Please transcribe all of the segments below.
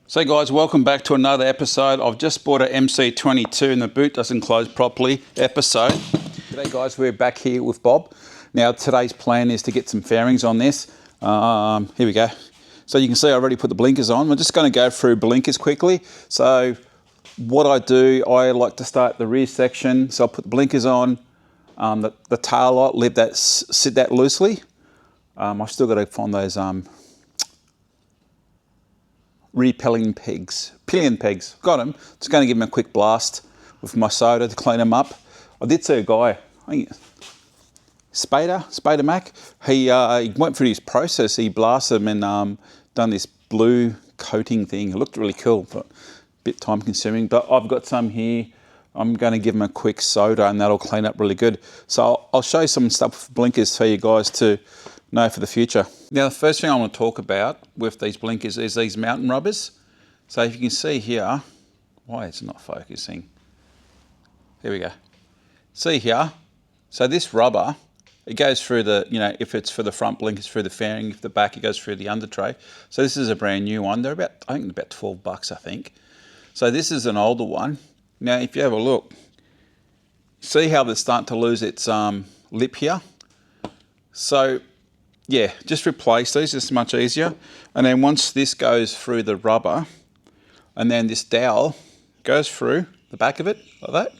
So guys, welcome back to another episode. I've just bought an MC22 and the boot doesn't close properly episode. Today guys, we're back here with Bob. Now today's plan is to get some fairings on this. Here we go. So you can see I already put the blinkers on. We're just going to go through blinkers quickly. So what I do, I like to start the rear section. So I'll put the blinkers on, the tail light, sit that loosely. I've still got to find those pillion pegs. Got them. Just going to give them a quick blast with my soda to clean them up. I did see a guy, Spader Mac. He went through his process. He blasted them and done this blue coating thing. It looked really cool, but a bit time consuming. But I've got some here. I'm going to give them a quick soda and that'll clean up really good. So I'll show you some stuff with blinkers for you guys to know for the future. Now the first thing I want to talk about with these blinkers is these mountain rubbers. So if you can see here, why it's not focusing? Here we go. See here, so this rubber, it goes through the, if it's for the front blinkers through the fairing, if the back it goes through the under tray. So this is a brand new one. They're about, I think about 12 bucks, I think. So this is an older one. Now if you have a look, see how they're starting to lose its lip here? So yeah, just replace these, it's much easier. And then once this goes through the rubber, and then this dowel goes through the back of it, like that.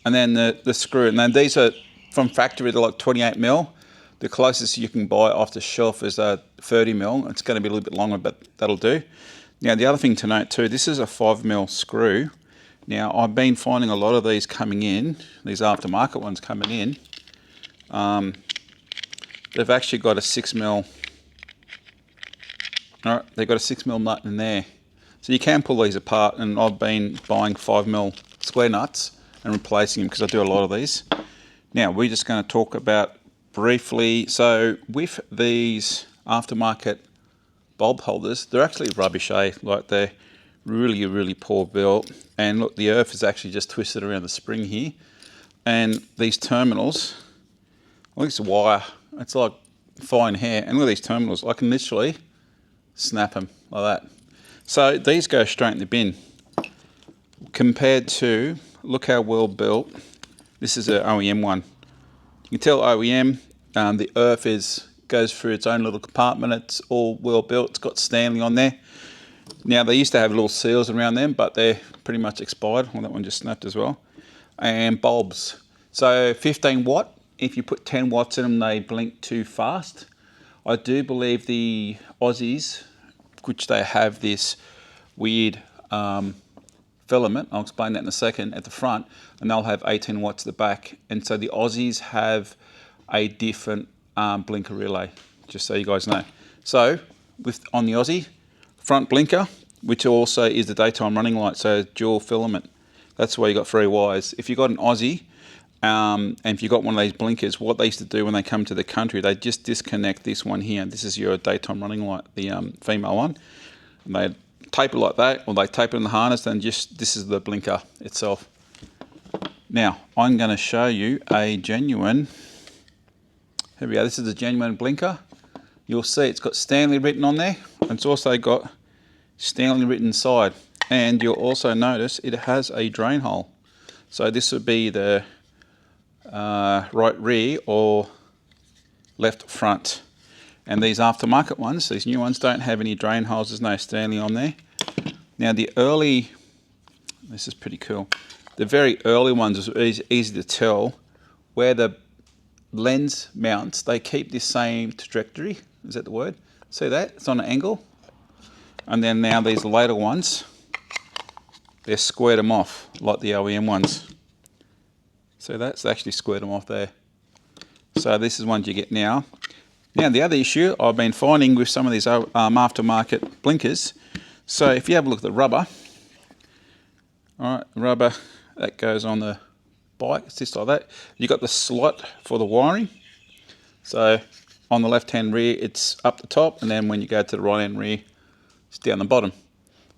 And then the screw, and then these are from factory, they're like 28 mil. The closest you can buy off the shelf is 30 mil. It's going to be a little bit longer, but that'll do. Now the other thing to note too, this is a 5 mil screw. Now I've been finding a lot of these coming in, these aftermarket ones coming in. They've actually got a 6 mil. All right, they've got a 6 mil nut in there. So you can pull these apart, and I've been buying 5 mil square nuts and replacing them because I do a lot of these. Now we're just going to talk about briefly, so with these aftermarket bulb holders, they're actually rubbish, like they're really, really poor built. And look, the earth is actually just twisted around the spring here. And these terminals, look, it's wire, it's like fine hair. And look at these terminals, I can literally snap them like that. So these go straight in the bin. Compared to, look how well built, this is an OEM one. You can tell OEM, the earth goes through its own little compartment. It's all well built, it's got Stanley on there. Now they used to have little seals around them, but they're pretty much expired. Well, that one just snapped as well. And bulbs. So 15 watt, if you put 10 watts in them, they blink too fast. I do believe the Aussies, which they have this weird filament, I'll explain that in a second, at the front, and they'll have 18 watts at the back. And so the Aussies have a different blinker relay, just so you guys know. So on the Aussie, front blinker, which also is the daytime running light, so dual filament. That's why you got 3 wires. If you got an Aussie, and if you got one of these blinkers, what they used to do when they come to the country, they just disconnect this one here. This is your daytime running light, the female one. And they tape it like that, or they tape it in the harness, and just this is the blinker itself. Now, I'm going to show you a genuine, here we go, this is a genuine blinker. You'll see it's got Stanley written on there, and it's also got Stanley written inside. And you'll also notice it has a drain hole. So this would be the right rear or left front. And these aftermarket ones, these new ones, don't have any drain holes. There's no Stanley on there. Now the early, this is pretty cool. The very early ones is easy to tell where the lens mounts, they keep this same trajectory. Is that the word? See that? It's on an angle. And then now these later ones, they're squared them off like the OEM ones. So that's actually squared them off there. So this is ones you get now. Now the other issue I've been finding with some of these aftermarket blinkers, so if you have a look at the rubber, all right, rubber that goes on the bike, it's just like that. You've got the slot for the wiring. So on the left hand rear it's up the top, and then when you go to the right hand rear it's down the bottom.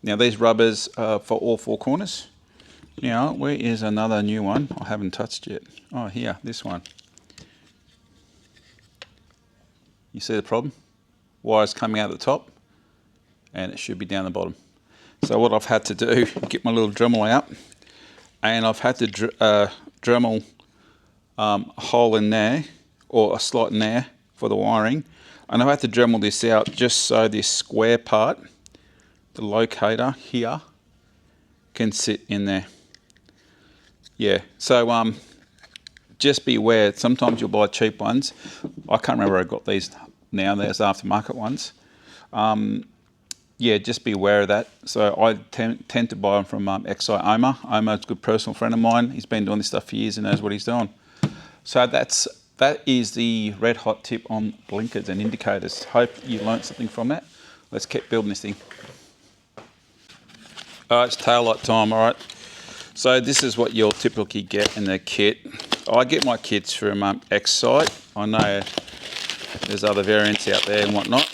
Now these rubbers are for all 4 corners. Now where is another new one I haven't touched yet? Oh here, this one. You see the problem? Wires coming out of the top, and it should be down the bottom. So what I've had to do, get my little Dremel out, and I've had to Dremel a hole in there, or a slot in there for the wiring, and I've had to Dremel this out just so this square part, the locator here, can sit in there. Yeah, so just be aware, sometimes you'll buy cheap ones. I can't remember where I got these now, there's aftermarket ones. Yeah, just be aware of that. So I tend to buy them from xcite Omar. Omar's a good personal friend of mine. He's been doing this stuff for years and knows what he's doing. So that is the red hot tip on blinkers and indicators. Hope you learnt something from that. Let's keep building this thing. All right, it's tail light time, all right. So this is what you'll typically get in the kit. I get my kits from xcite. I know there's other variants out there and whatnot,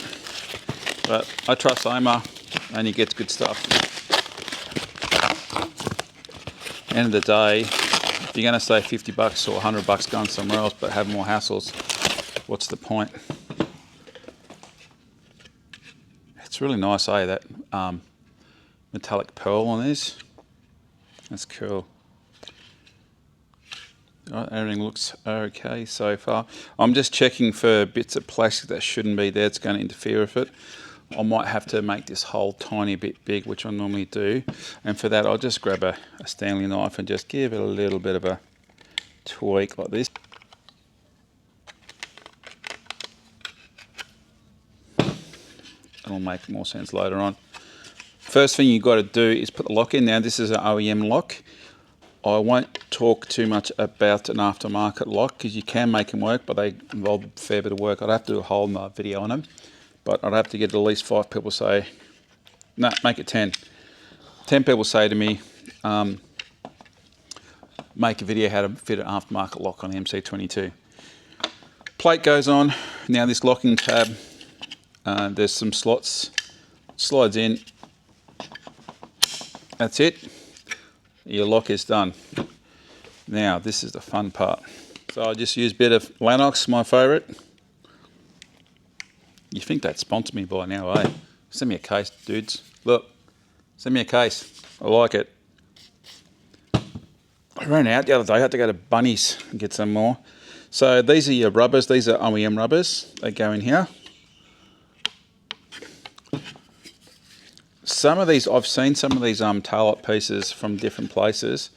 but I trust Omar and he gets good stuff. End of the day, if you're going to save 50 bucks or 100 bucks going somewhere else but have more hassles, what's the point? It's really nice, eh, that metallic pearl on this. That's cool. Right, everything looks okay so far. I'm just checking for bits of plastic that shouldn't be there. It's going to interfere with it. I might have to make this hole tiny bit big, which I normally do. And for that, I'll just grab a Stanley knife and just give it a little bit of a tweak like this. It'll make more sense later on. First thing you've got to do is put the lock in. Now, this is an OEM lock. I won't talk too much about an aftermarket lock because you can make them work, but they involve a fair bit of work. I'd have to do a whole video on them, but I'd have to get at least 5 people say, no, make it 10. 10 people say to me, make a video how to fit an aftermarket lock on the MC22. Plate goes on. Now this locking tab, there's some slots, slides in. That's it. Your lock is done. Now this is the fun part. So I just use a bit of Lanox, my favourite. You think they'd sponsor me by now, eh? Send me a case, dudes. Look, send me a case. I like it. I ran out the other day. I had to go to Bunnies and get some more. So these are your rubbers. These are OEM rubbers. They go in here. Some of these, I've seen some of these tail-up pieces from different places.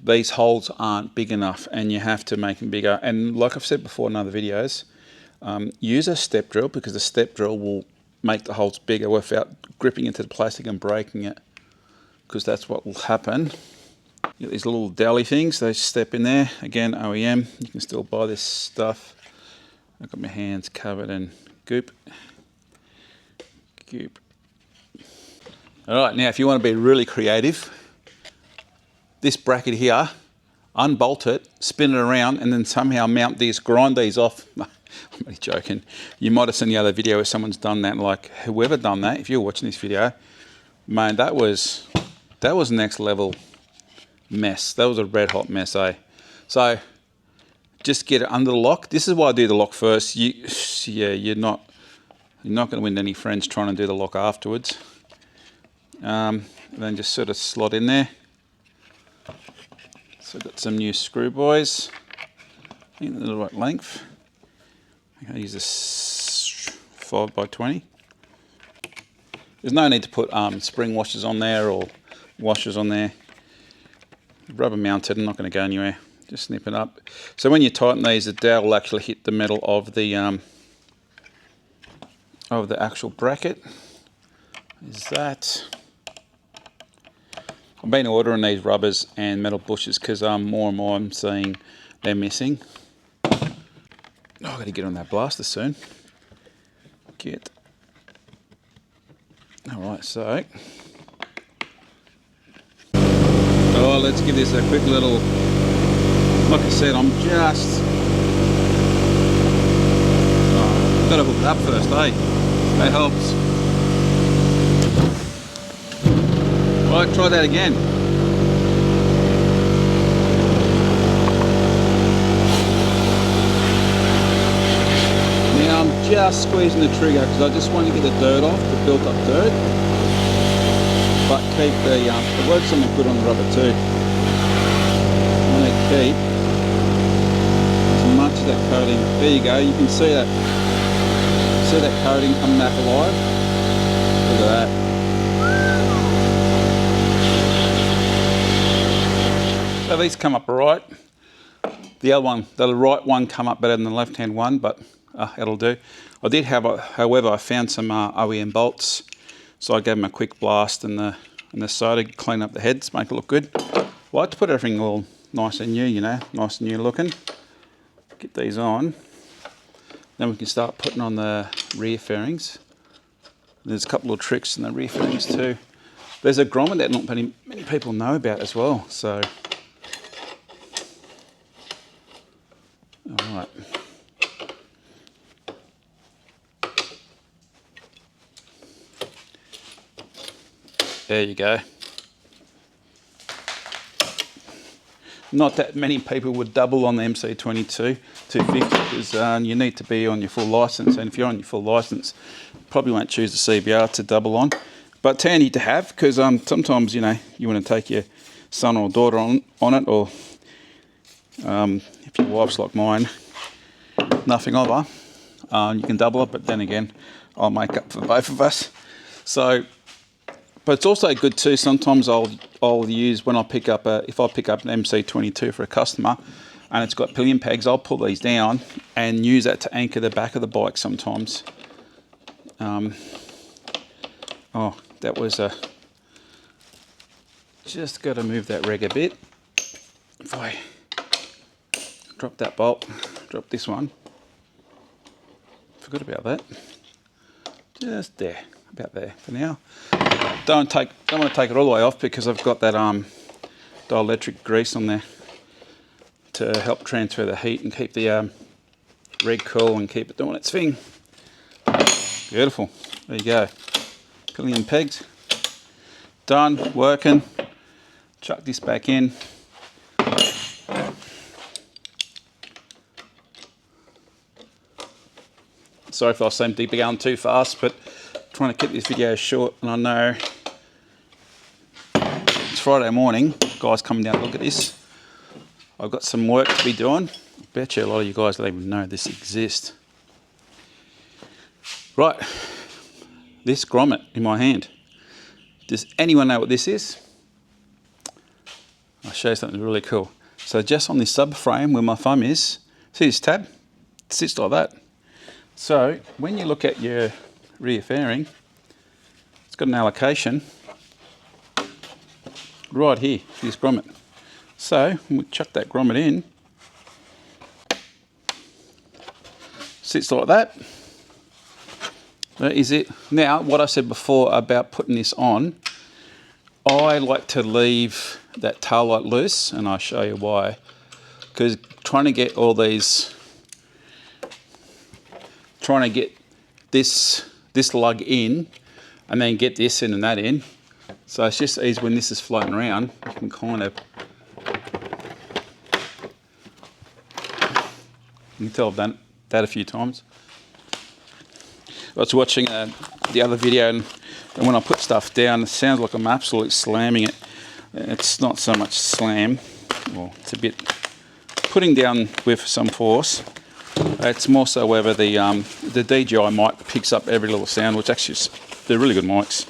These holes aren't big enough and you have to make them bigger. And like I've said before in other videos, use a step drill because the step drill will make the holes bigger without gripping into the plastic and breaking it, because that's what will happen. You get these little dowly things, they step in there. Again, OEM, you can still buy this stuff. I've got my hands covered in goop. Goop. All right, now if you want to be really creative, this bracket here, unbolt it, spin it around, and then somehow mount these, grind these off. I'm only joking. You might have seen the other video where someone's done that, like whoever done that, if you're watching this video, man, that was next level mess. That was a red hot mess, eh? So just get it under the lock. This is why I do the lock first. You're not going to win any friends trying to do the lock afterwards. Then just sort of slot in there. So I've got some new screw boys. I think they're the right length. I use this 5x20. There's no need to put spring washers on there or washers on there. Rubber mounted, I'm not going to go anywhere. Just snip it up. So when you tighten these, the dowel will actually hit the metal of the actual bracket. Is that? I've been ordering these rubbers and metal bushes because more and more I'm seeing they're missing. Oh, I've got to get on that blaster soon. Alright, so. Oh, let's give this a quick little. Like I said, I'm just. Oh, got to hook it up first, eh? That helps. Right, try that again. Now I'm just squeezing the trigger because I just want to get the dirt off, the built up dirt. keep the works on the good on the rubber too. I want to keep as much of that coating. There you go. You can see that. See that coating come back alive. Look at that. So these come up alright. The other one, the right one, come up better than the left-hand one, but it'll do. I did have, however, I found some OEM bolts, so I gave them a quick blast and the soda, clean up the heads, make it look good. I like to put everything all nice and new, you know, nice and new looking. Get these on. Then we can start putting on the rear fairings. There's a couple of tricks in the rear fairings too. There's a grommet that not many people know about as well, so. All right. There you go. Not that many people would double on the MC22 250 because you need to be on your full license, and if you're on your full license, probably won't choose the CBR to double on. But it's handy to have because sometimes, you know, you want to take your son or daughter on it, or if your wife's like mine, nothing of her, you can double it, but then again, I'll make up for both of us. So, but it's also good too, sometimes I'll use, when I pick up if I pick up an MC22 for a customer and it's got pillion pegs, I'll pull these down and use that to anchor the back of the bike sometimes. Oh, that was just got to move that reg a bit. If I drop that bolt, drop this one, forgot about that, just there, about there for now. Don't want to take it all the way off because I've got that dielectric grease on there to help transfer the heat and keep the reg cool and keep it doing its thing. Beautiful. There you go. Pillion pegs. Done, working. Chuck this back in. Sorry if I seem to be going too fast, but trying to keep this video short, and I know it's Friday morning. Guys coming down to look at this. I've got some work to be doing. I bet you a lot of you guys don't even know this exists. Right, this grommet in my hand. Does anyone know what this is? I'll show you something really cool. So just on this subframe where my thumb is, see this tab? It sits like that. So when you look at your rear fairing, it's got an allocation right here for this grommet. So we chuck that grommet in, sits like that. That is it. Now, what I said before about putting this on, I like to leave that tail light loose, and I'll show you why. Because trying to get all these, trying to get this lug in, and then get this in and that in. So it's just easy when this is floating around, you can kind of, you can tell I've done that a few times. I was watching the other video, and when I put stuff down, it sounds like I'm absolutely slamming it. It's not so much slam, well, it's a bit putting down with some force. It's more so whether the DJI mic picks up every little sound, which actually they're really good mics.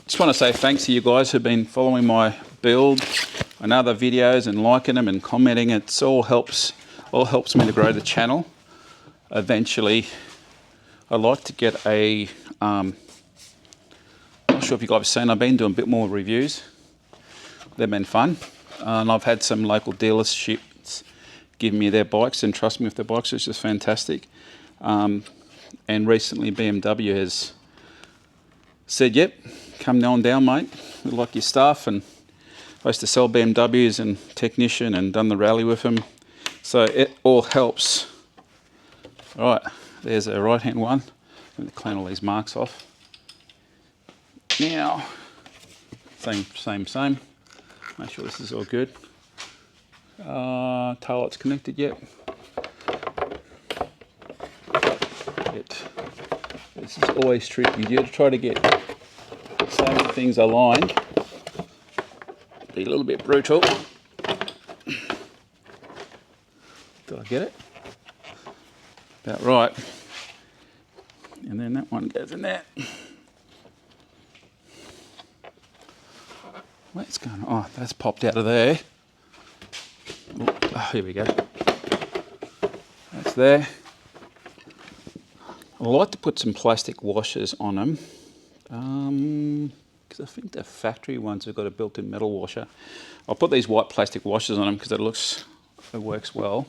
Just want to say thanks to you guys who've been following my build and other videos and liking them and commenting. It all helps me to grow the channel. Eventually, I'd like to get a, I'm not sure if you guys have seen, I've been doing a bit more reviews. They've been fun. And I've had some local dealerships give me their bikes and trust me with their bikes, which is fantastic. And recently BMW has said, yep, come on down, mate. We like your stuff. And I used to sell BMWs and technician and done the rally with them. So it all helps. All right, there's a right-hand one. I'm going to clean all these marks off. Now, same. Make sure this is all good. Tail light's connected, yep. This is always tricky. You try to get so many things aligned. Be a little bit brutal. Did I get it? About right. And then that one goes in there. What's going on? Oh, that's popped out of there. Oh, here we go. That's there. I like to put some plastic washers on them. Because I think the factory ones have got a built-in metal washer. I'll put these white plastic washers on them because it works well.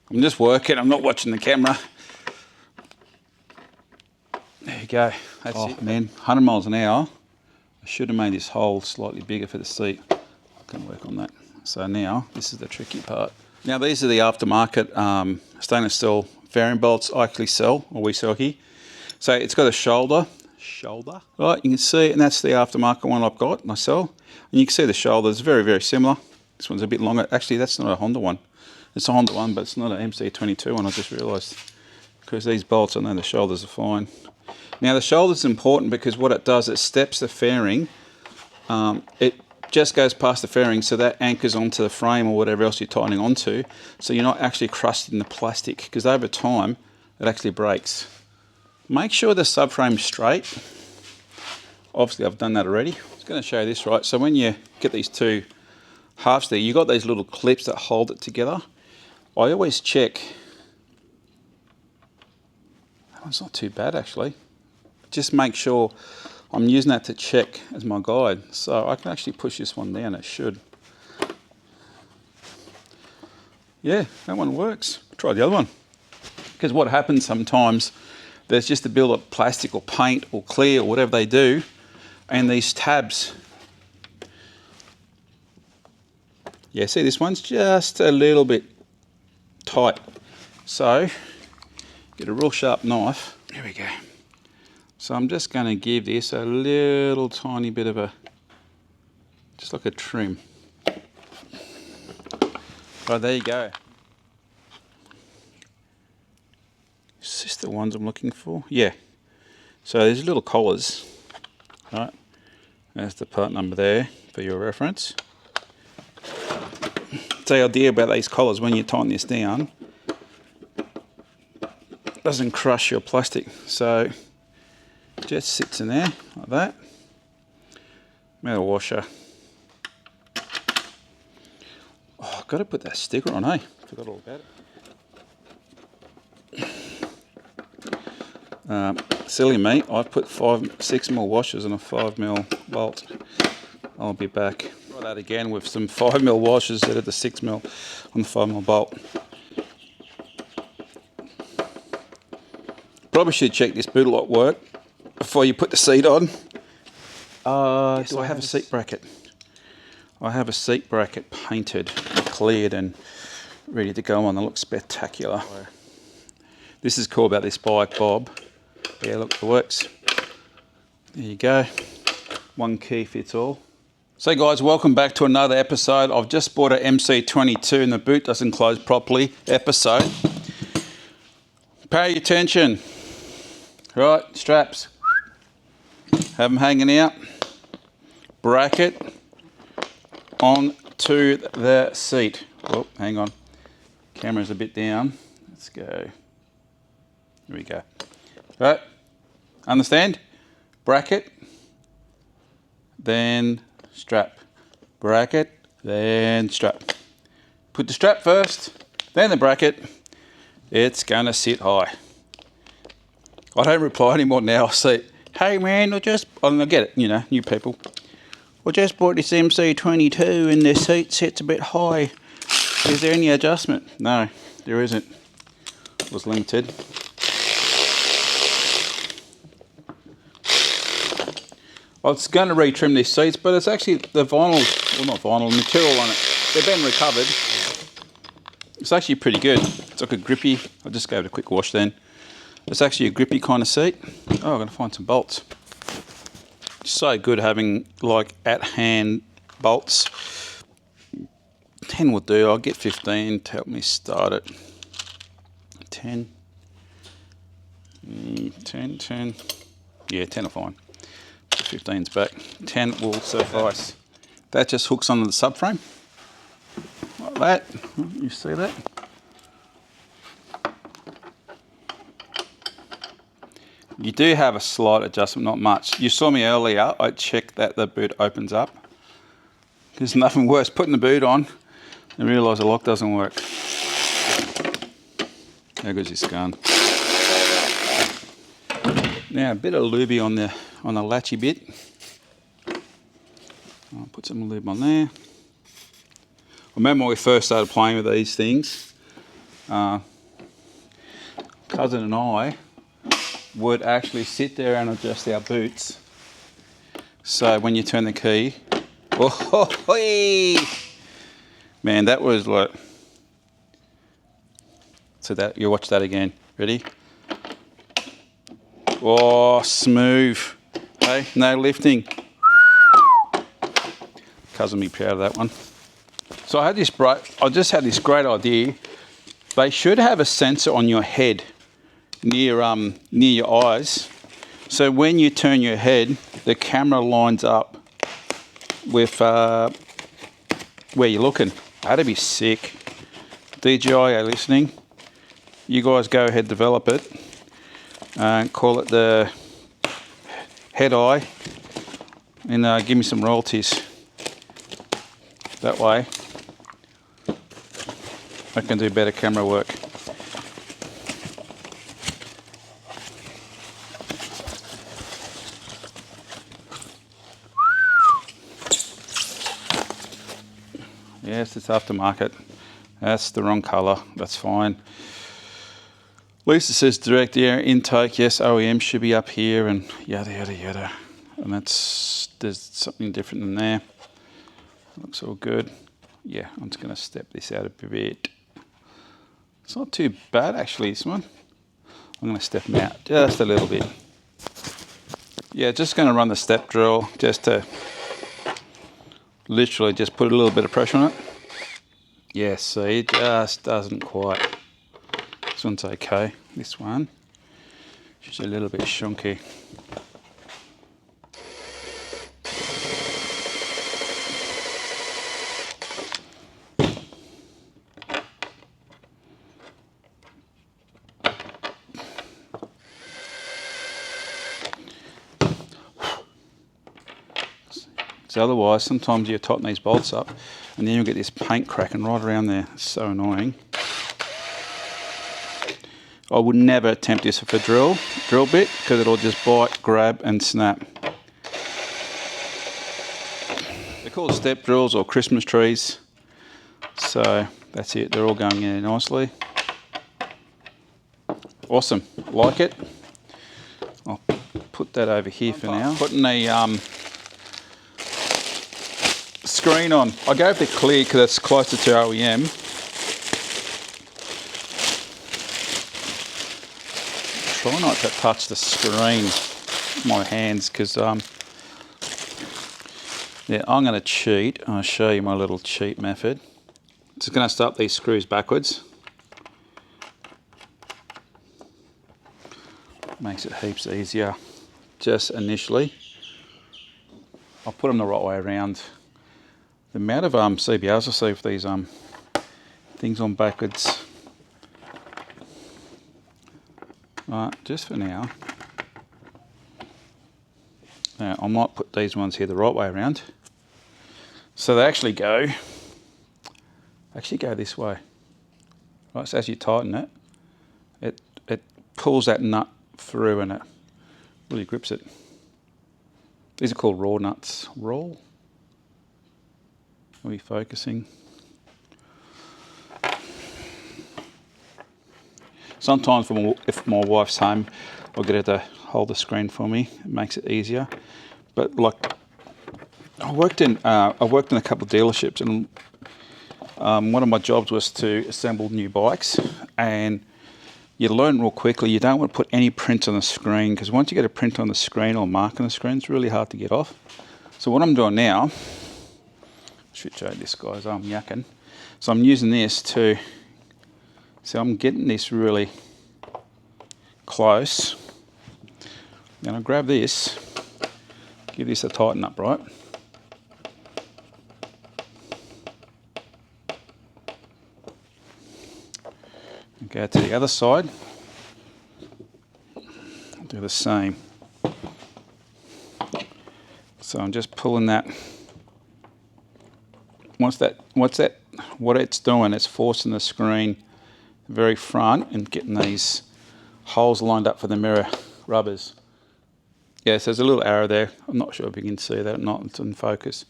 I'm just working, I'm not watching the camera. There you go, that's it. Man, 100 miles an hour. I should have made this hole slightly bigger for the seat. I can work on that. So now, this is the tricky part. Now these are the aftermarket stainless steel fairing bolts I actually sell, or we sell here. So it's got a shoulder, right, you can see, and that's the aftermarket one I've got myself. And you can see the shoulder is very, very similar. This one's a bit longer. Actually, that's not a Honda one. It's a Honda one, but it's not an MC22 one, I just realised. Because these bolts, I know the shoulders are fine. Now the shoulder's important because what it does, it steps the fairing. It just goes past the fairing, so that anchors onto the frame or whatever else you're tightening onto, so you're not actually crusting the plastic, because over time, it actually breaks. Make sure the subframe's straight. Obviously, I've done that already. I was going to show you this, right? So when you get these two halves there, you've got these little clips that hold it together. I always check. That one's not too bad, actually. Just make sure I'm using that to check as my guide. So I can actually push this one down, it should. Yeah, that one works. Try the other one. Because what happens sometimes, there's just a build of plastic or paint or clear or whatever they do, and these tabs. Yeah, see, this one's just a little bit tight. So, get a real sharp knife. There we go. So I'm just going to give this a little tiny bit of a, just like a trim. Right, there you go. Is this the ones I'm looking for? Yeah. So there's little collars. Right. There's the part number there for your reference. So the idea about these collars, when you tighten this down, it doesn't crush your plastic. So it just sits in there like that. Metal washer. Oh, I've got to put that sticker on, hey? Forgot all about it. Silly me, I've put 6mm washers on a 5mm bolt. I'll be back. Try that again with some 5mm washers instead of the 6mm on the 5mm bolt. Probably should check this boot lock work before you put the seat on. Do I have a seat bracket? I have a seat bracket painted, cleared and ready to go on. It looks spectacular. This is cool about this bike, Bob. Yeah, look, it works. There you go. One key fits all. So guys, welcome back to another episode. I've just bought an MC22 and the boot doesn't close properly episode. Pay attention. Right, straps. Have them hanging out. Bracket onto the seat. Oh, hang on. Camera's a bit down. Let's go. Here we go. Right. Understand? Bracket, then strap. Bracket, then strap. Put the strap first, then the bracket. It's gonna sit high. I don't reply anymore now. I say, hey man, I get it, you know, new people. I just bought this MC22 and the seat sits a bit high. Is there any adjustment? No, there isn't. It was limited. I was going to retrim these seats, but it's actually the vinyl, well not vinyl, material on it. They've been recovered. It's actually pretty good. It's like a grippy, I'll just gave it a quick wash then. It's actually a grippy kind of seat. Oh, I'm going to find some bolts. It's so good having like at hand bolts. 10 will do, I'll get 15 to help me start it. 10. 10. Yeah, 10 are fine. 15's back. 10 will suffice. That just hooks onto the subframe. Like that. You see that? You do have a slight adjustment, not much. You saw me earlier, I checked that the boot opens up. There's nothing worse, putting the boot on and realise the lock doesn't work. How good's this gun? Now a bit of lube on the latchy bit. I'll put some lube on there. I remember when we first started playing with these things, cousin and I would actually sit there and adjust our boots. So when you turn the key, oh, man, that was like. So that you watch that again. Ready? Oh, smooth. Hey, no lifting. Cousin be proud of that one. So I just had this great idea. They should have a sensor on your head near your eyes. So when you turn your head, the camera lines up with where you're looking. That'd be sick. DJI, are you listening? You guys go ahead, develop it, and call it the head eye, and give me some royalties. That way, I can do better camera work. Yes, it's aftermarket. That's the wrong colour. That's fine. At least it says direct air intake. Yes, OEM should be up here and yada yada yada. And there's something different in there. Looks all good. Yeah, I'm just going to step this out a bit. It's not too bad actually, this one. I'm going to step them out just a little bit. Yeah, just going to run the step drill just to literally just put a little bit of pressure on it. Yeah, see, it just doesn't quite. This one's okay. This one, she's a little bit shunky. So otherwise, sometimes you tighten these bolts up and then you'll get this paint cracking right around there. It's so annoying. I would never attempt this with a drill bit because it'll just bite, grab and snap. They're called step drills or Christmas trees. So that's it, they're all going in nicely. Awesome, like it. I'll put that over here for now. Putting a screen on. I go for the clear because it's closer to OEM. Try not to touch the screen with my hands because yeah, I'm going to cheat. I'll show you my little cheat method. Just going to start these screws backwards. Makes it heaps easier just initially. I'll put them the right way around. The amount of CBRs I see with these things on backwards. Right, just for now. Now I might put these ones here the right way around. So they actually go this way. Right, so as you tighten it, it pulls that nut through and it really grips it. These are called raw nuts. Raw? Are we focusing? Sometimes if my wife's home, I'll get her to hold the screen for me. It makes it easier. But like, I worked in a couple of dealerships, and one of my jobs was to assemble new bikes. And you learn real quickly, you don't want to put any print on the screen, because once you get a print on the screen or mark on the screen, it's really hard to get off. So what I'm doing now, I should show this guys, I'm yakking. So I'm using this to So I'm getting this really close. Then I grab this, give this a tighten up, right? And go to the other side, do the same. So I'm just pulling that. What it's doing, it's forcing the screen very front and getting these holes lined up for the mirror rubbers. Yeah, so there's a little arrow there. I'm not sure if you can see that or not. It's in focus.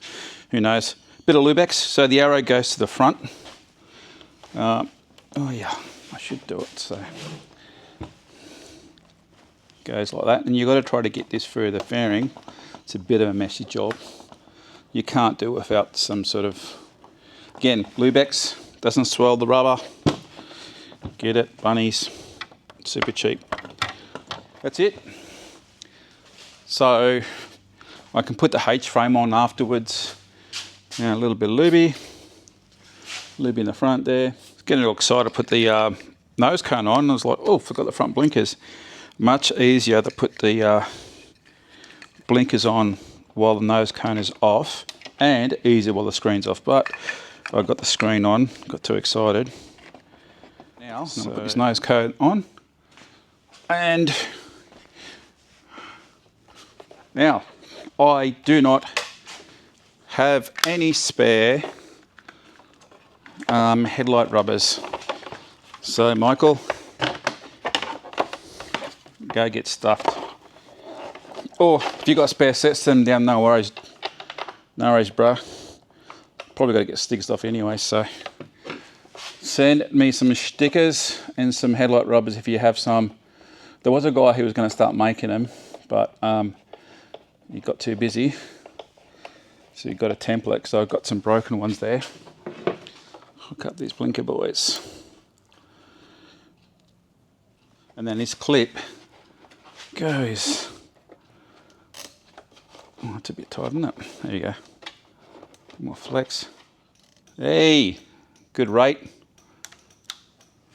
Who knows? Bit of Lubex. So the arrow goes to the front. Oh yeah, I should do it. So goes like that, and you've got to try to get this through the fairing. It's a bit of a messy job. You can't do it without some sort of, again, Lubex doesn't swell the rubber. Get it, bunnies, super cheap. That's it. So I can put the H frame on afterwards. Now a little bit of lube in the front there. I was getting a little excited to put the nose cone on. I was like, oh, forgot the front blinkers. Much easier to put the blinkers on while the nose cone is off, and easier while the screen's off. But I got the screen on, got too excited. Now, so I'll put this nose cone on, and now I do not have any spare headlight rubbers. So Michael, go get stuffed. Or if you got spare sets, send them down, no worries. No worries, bro. Probably got to get stickers off anyway, so send me some stickers and some headlight rubbers if you have some. There was a guy who was going to start making them, but he got too busy. So he got a template, so I've got some broken ones there. Hook up these blinker boys. And then this clip goes. Oh, it's a bit tight, isn't it? There you go. More flex. Hey, good rate.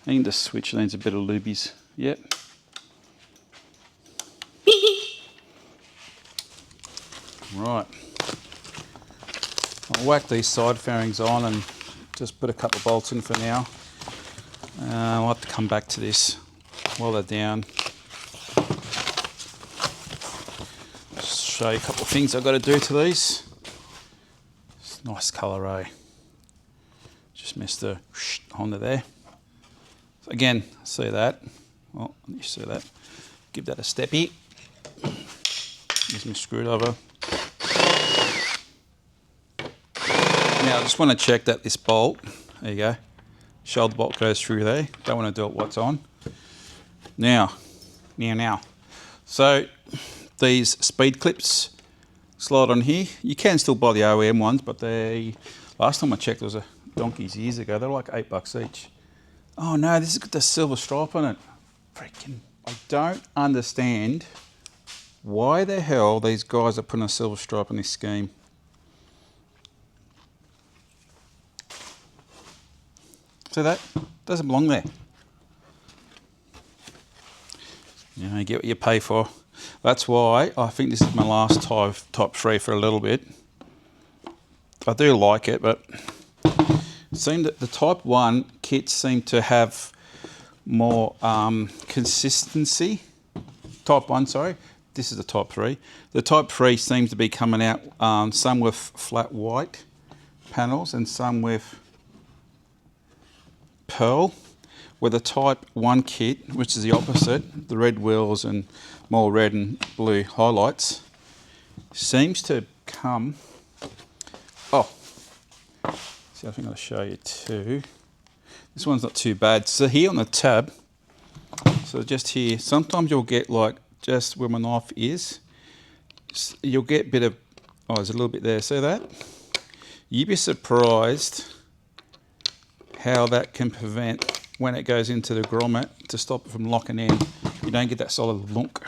I think the switch needs a bit of lubies. Yep. Right. I'll whack these side fairings on and just put a couple of bolts in for now. I'll have to come back to this while they're down. Show you a couple of things I've got to do to these. It's a nice colour, eh? Just missed the Honda there. So again, see that. Well, you see that. Give that a steppy. Here's my screwdriver. Now I just want to check that this bolt, there you go, shoulder bolt goes through there. Don't want to do it what's on. Now. So these speed clips slide on here. You can still buy the OEM ones, but they, last time I checked, it was a donkey's years ago. They're like $8 each. Oh no, this has got the silver stripe on it. Freaking, I don't understand why the hell these guys are putting a silver stripe on this scheme. See that? Doesn't belong there. You know, you get what you pay for. That's why I think this is my last Type 3 for a little bit. I do like it, but it seemed that the Type 1 kits seem to have more consistency. Type 1, sorry. This is the Type 3. The Type 3 seems to be coming out, some with flat white panels and some with pearl, with the Type 1 kit, which is the opposite, the red wheels and more red and blue highlights, seems to come, oh, see, I think I'll show you too. This one's not too bad. So here on the tab, so just here, sometimes you'll get like, just where my knife is, you'll get a bit of, oh, there's a little bit there, see that? You'd be surprised how that can prevent, when it goes into the grommet, to stop it from locking in. You don't get that solid lunk.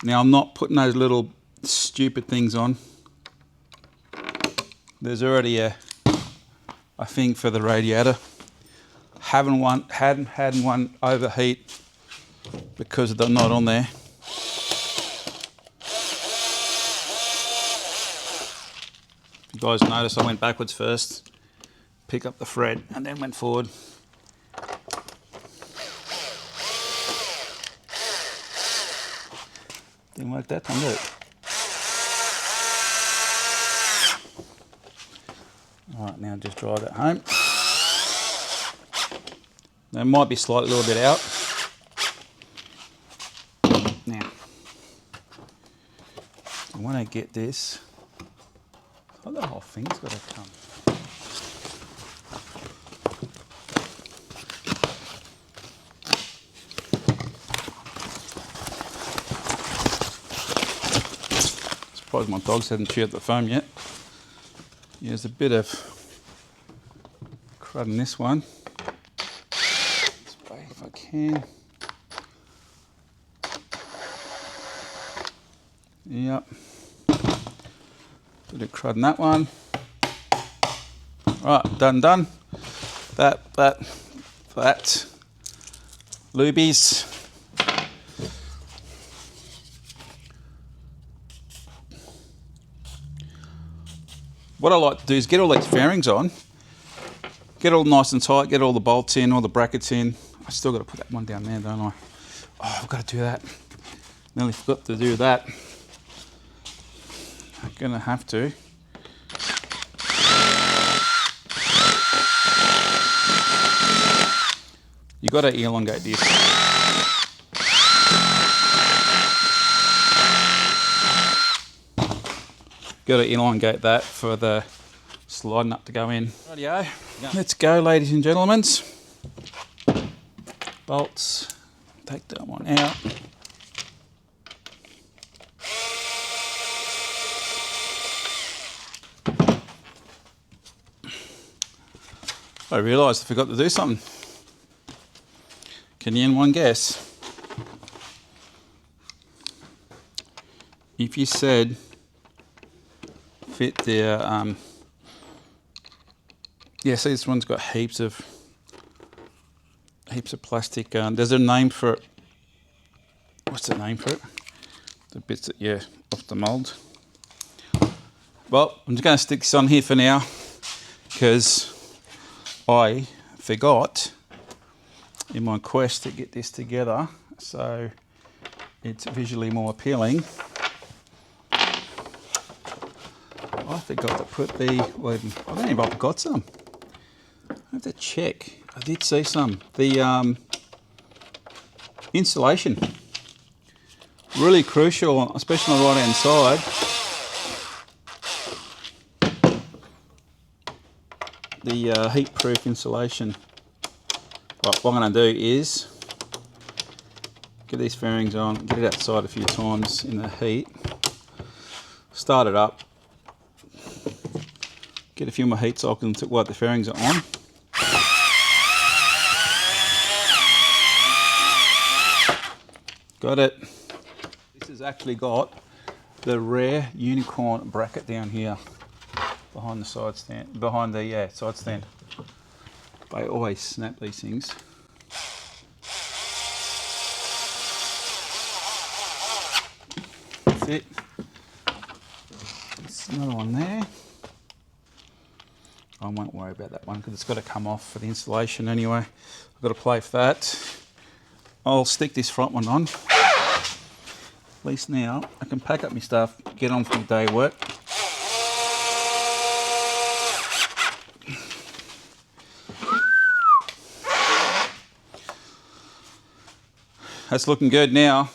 Now I'm not putting those little stupid things on. There's already a thing for the radiator. hadn't had one overheat because they're not on there. If you guys notice, I went backwards first, pick up the thread, and then went forward. Didn't work that time, did it? Alright, now just drive that home. Now it might be slightly a little bit out. Now, I want to get this. Oh, the whole thing's got to come. Surprised my dogs hadn't chewed the foam yet. Yeah, there's a bit of crud in this one. Spray if I can. Yep. Bit of crud in that one. Right, done. That. Lubies. What I like to do is get all these fairings on, get all nice and tight, get all the bolts in, all the brackets in. I still got to put that one down there, don't I? Oh, I've got to do that. Nearly forgot to do that. I'm gonna have to. You got to elongate this. Got to elongate that for the slide nut to go in. Rightio, let's go, ladies and gentlemen. Bolts, take that one out. I realised I forgot to do something. Can you anyone guess? If you said fit the yeah, see this one's got heaps of plastic. There's a name for it. What's the name for it? The bits that off the mould. Well, I'm just going to stick this on here for now because I forgot in my quest to get this together so it's visually more appealing. I forgot to put the, well, I don't know if I've got some. I have to check. I did see some. The insulation. Really crucial, especially on the right hand side. The heat-proof insulation. Right, what I'm going to do is get these fairings on, get it outside a few times in the heat, start it up, get a few more heat cycles while the fairings are on. Got it. This has actually got the rare unicorn bracket down here behind the side stand, behind the side stand. I always snap these things. That's it. There's another one there. I won't worry about that one because it's got to come off for the insulation anyway. I've got to play for that. I'll stick this front one on. At least now I can pack up my stuff, get on for the day work. That's looking good now.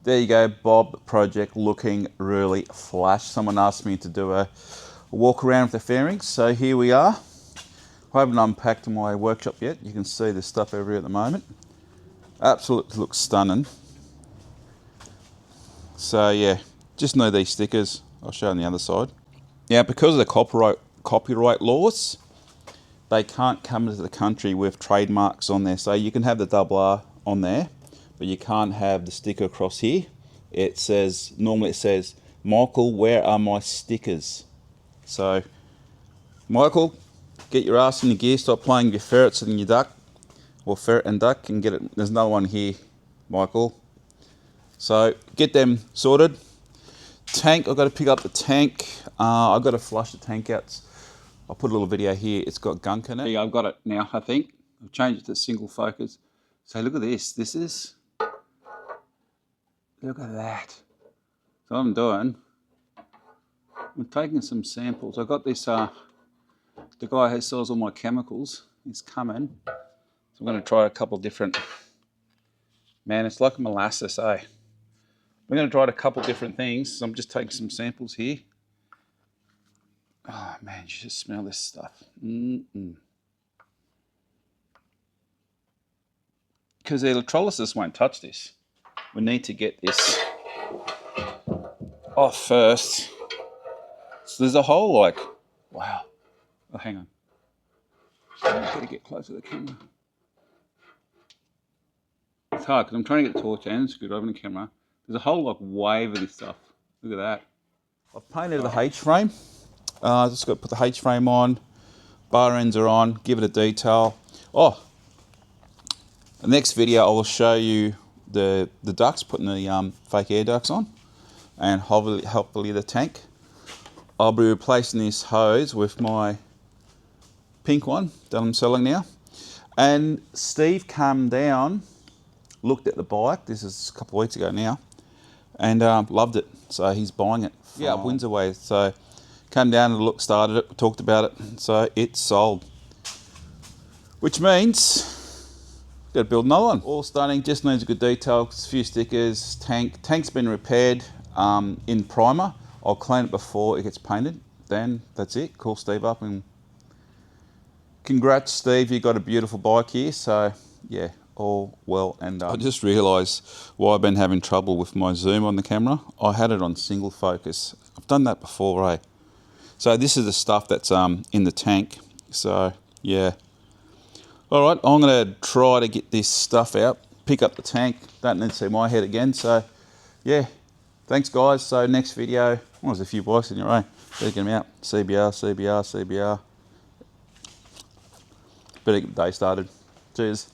There you go, Bob project looking really flash. Someone asked me to do a walk around with the fairings, so here we are. I haven't unpacked my workshop yet. You can see the stuff everywhere at the moment. Absolutely looks stunning. So yeah, just know these stickers. I'll show you on the other side. Now, because of the copyright laws, they can't come into the country with trademarks on there. So you can have the R on there, but you can't have the sticker across here. It says, normally it says, Michael, where are my stickers? So, Michael, get your ass in the gear, stop playing with your ferrets and your duck, or ferret and duck, and get it. There's another one here, Michael. So get them sorted. Tank, I've got to pick up the tank. I've got to flush the tank out. I'll put a little video here. It's got gunk in it. Yeah, I've got it now, I think. I've changed it to single focus. So look at this. This is, look at that. So what I'm doing, I'm taking some samples. I got this, the guy who sells all my chemicals, he's coming. So I'm going to try a couple of different, man, it's like molasses, eh? I'm going to try a couple of different things. So I'm just taking some samples here. Oh man, you should smell this stuff. Because the electrolysis won't touch this. We need to get this off first. So there's a whole like, wow. Oh, hang on. I've got to get closer to the camera. It's hard because I'm trying to get the torch and screwed over the camera. There's a whole like wave of this stuff. Look at that. I've painted the H-frame. Just got to put the H-frame on. Bar ends are on. Give it a detail. Oh, the next video I will show you the ducts, putting the fake air ducts on, and hopefully the tank. I'll be replacing this hose with my pink one that I'm selling now. And Steve came down, looked at the bike. This is a couple of weeks ago now, and loved it. So he's buying it. Yeah, up Windsor way. So came down and looked, started it, talked about it. So it's sold, which means got to build another one. All stunning, just needs a good detail, a few stickers, tank's been repaired in primer. I'll clean it before it gets painted. Then that's it, call Steve up and congrats Steve, you got a beautiful bike here. So yeah, all well and done. I just realised why I've been having trouble with my zoom on the camera. I had it on single focus. I've done that before, eh? So this is the stuff that's in the tank. So yeah. All right, I'm going to try to get this stuff out, pick up the tank. Don't need to see my head again. So, yeah, thanks, guys. So, next video, there's a few bikes in your way. Better get them out. CBR, CBR, CBR. Better get the day started. Cheers.